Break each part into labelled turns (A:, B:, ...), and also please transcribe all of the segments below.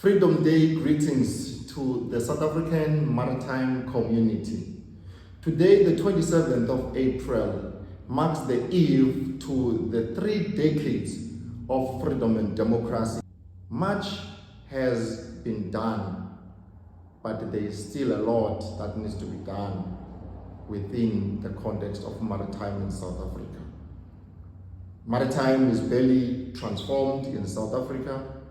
A: Freedom Day greetings to the South African maritime community. Today, the 27th of April, marks the eve to the 3 decades of freedom and democracy. Much has been done, but there is still a lot that needs to be done within the context of maritime in South Africa. Maritime is barely transformed in South Africa.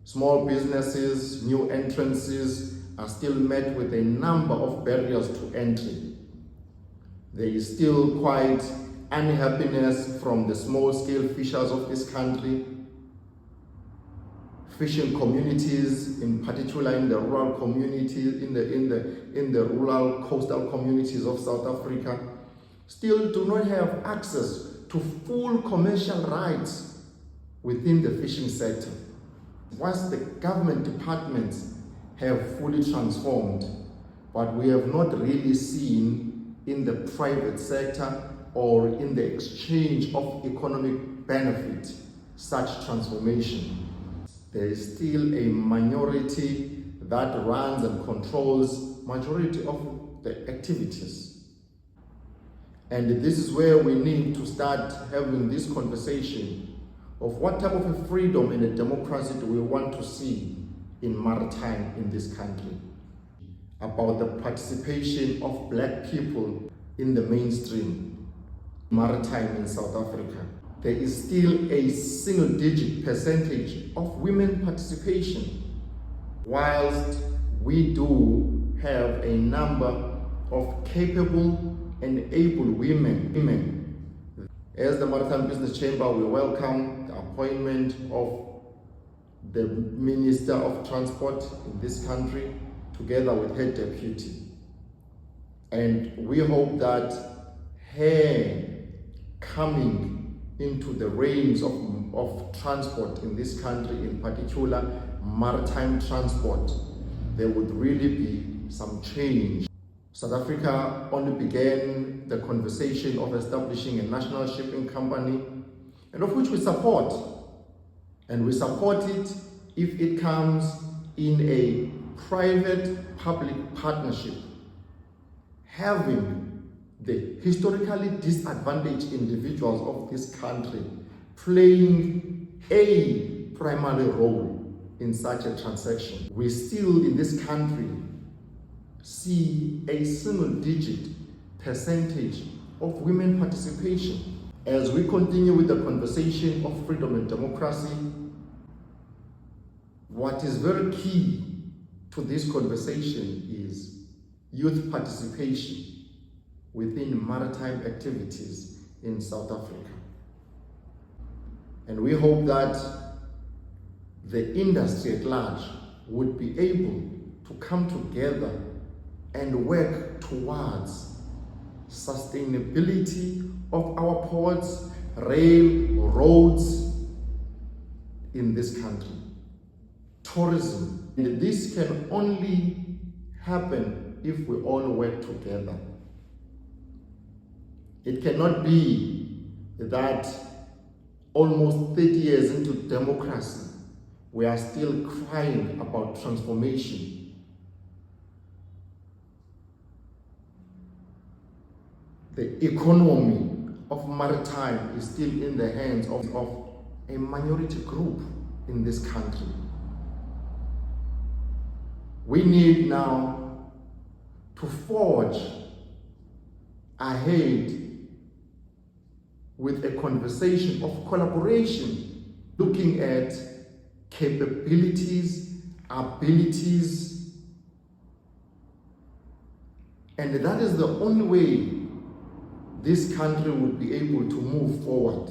A: Small businesses, new entrances are still met with a number of barriers to entry. There is still quite unhappiness from the small-scale fishers of this country, fishing communities, in particular in the rural communities, in the rural coastal communities of South Africa, still do not have access to full commercial rights within the fishing sector. Once the government departments have fully transformed, but we have not really seen in the private sector or in the exchange of economic benefit such transformation. There is still a minority that runs and controls majority of the activities. And this is where we need to start having this conversation of what type of a freedom and a democracy do we want to see in maritime in this country. About the participation of black people in the mainstream maritime in South Africa. There is still a single-digit percentage of women participation, whilst we do have a number of capable and able women. As the Maritime Business Chamber, we welcome the appointment of the Minister of Transport in this country, together with her deputy. And we hope that her coming into the reins of transport in this country, in particular maritime transport, there would really be some change. South Africa only began the conversation of establishing a national shipping company, and of which we support. And we support it if it comes in a private-public partnership, having the historically disadvantaged individuals of this country playing a primary role in such a transaction. We still in this country see a single-digit percentage of women participation. As we continue with the conversation of freedom and democracy, what is very key to this conversation is youth participation within maritime activities in South Africa. And we hope that the industry at large would be able to come together and work towards sustainability of our ports, rail, roads in this country, tourism. And this can only happen if we all work together. It cannot be that almost 30 years into democracy, we are still crying about transformation. The economy of maritime is still in the hands of a minority group in this country. We need now to forge ahead with a conversation of collaboration, looking at capabilities, abilities, and that is the only way this country would be able to move forward.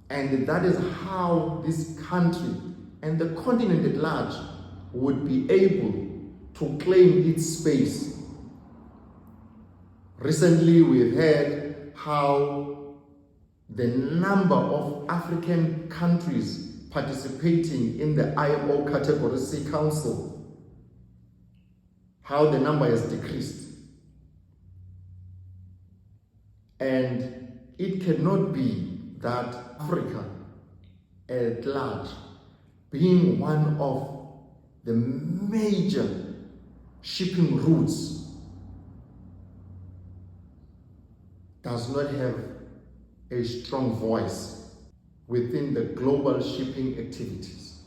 A: And that is how this country and the continent at large would be able to claim its space. Recently, we've heard how the number of African countries participating in the IMO Category C Council, how the number has decreased. And it cannot be that Africa at large being one of the major shipping routes, does not have a strong voice within the global shipping activities.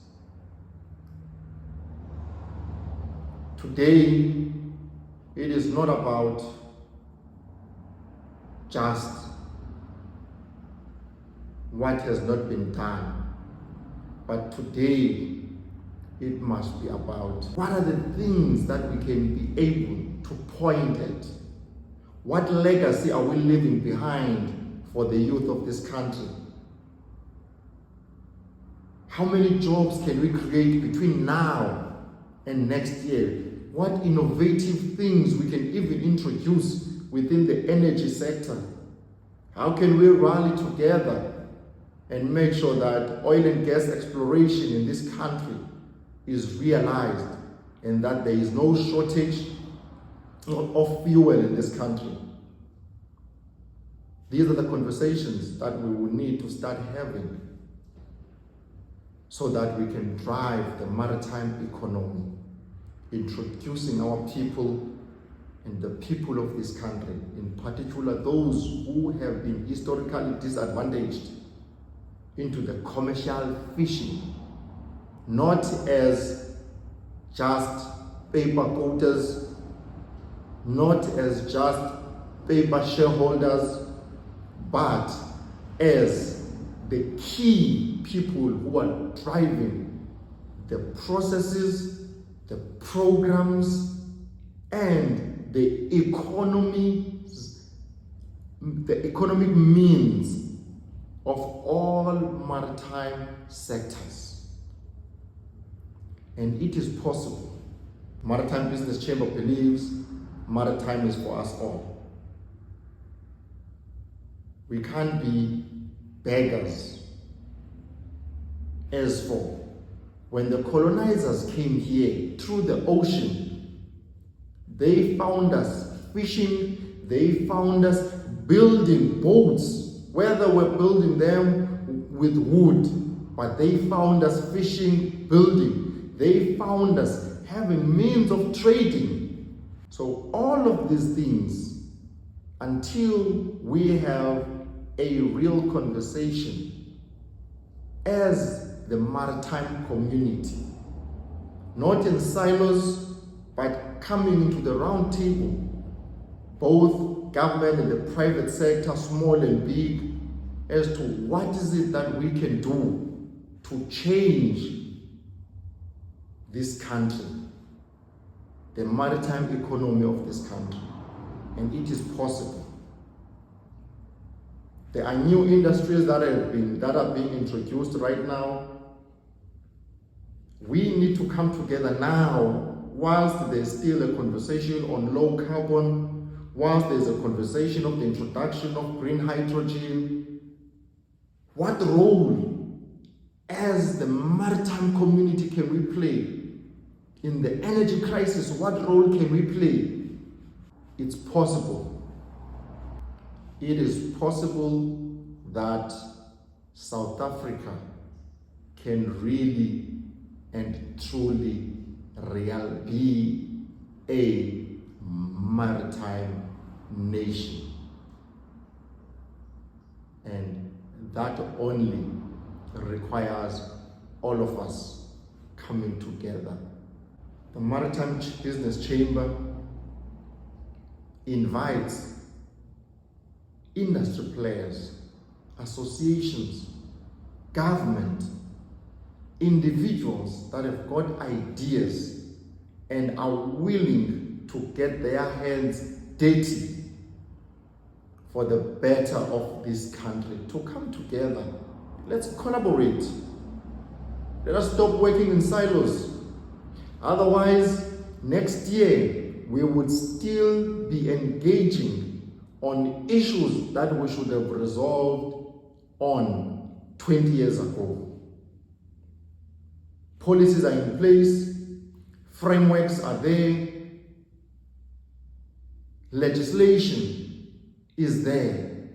A: Today, it is not about just what has not been done, but today it must be about what are the things that we can be able to point at. What legacy are we leaving behind for the youth of this country? How many jobs can we create between now and next year? What innovative things we can even introduce within the energy sector? How can we rally together and make sure that oil and gas exploration in this country is realized and that there is no shortage of fuel in this country? These are the conversations that we will need to start having so that we can drive the maritime economy, introducing our people and the people of this country, in particular those who have been historically disadvantaged, into the commercial fishing, not as just paper quotas, not as just paper shareholders, but as the key people who are driving the processes, the programs, and the economic means of all maritime sectors. And it is possible. Maritime Business Chamber believes maritime is for us all. We can't be beggars. As for when the colonizers came here through the ocean, they found us fishing, they found us building boats, whether we're building them with wood, but they found us fishing, building. They found us having means of trading. So all of these things, until we have a real conversation as the maritime community, not in silos, but coming into the round table, both government and the private sector, small and big, as to what is it that we can do to change this country, the maritime economy of this country. And it is possible. There are new industries that are being introduced right now. We need to come together now, whilst there's still a conversation on low carbon, whilst there's a conversation of the introduction of green hydrogen. What role as the maritime community can we play in the energy crisis? What role can we play? It's possible. It is possible that South Africa can really and truly be a maritime nation. And that only requires all of us coming together. The Maritime Business Chamber invites industry players, associations, government, individuals that have got ideas and are willing to get their hands dirty for the better of this country to come together. Let's collaborate. Let us stop working in silos. Otherwise, next year we would still be engaging on issues that we should have resolved on 20 years ago. Policies are in place, frameworks are there, legislation is there.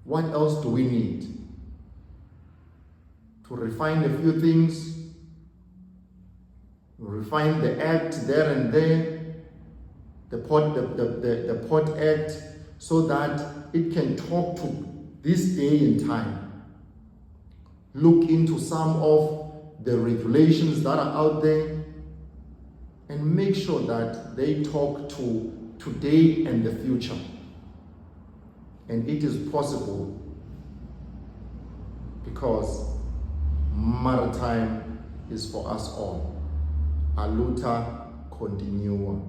A: What else do we need? To refine a few things, refine the act there and there, the Port Act, so that it can talk to this day and time. Look into some of the regulations that are out there and make sure that they talk to today and the future. And it is possible because maritime is for us all. Aluta continua.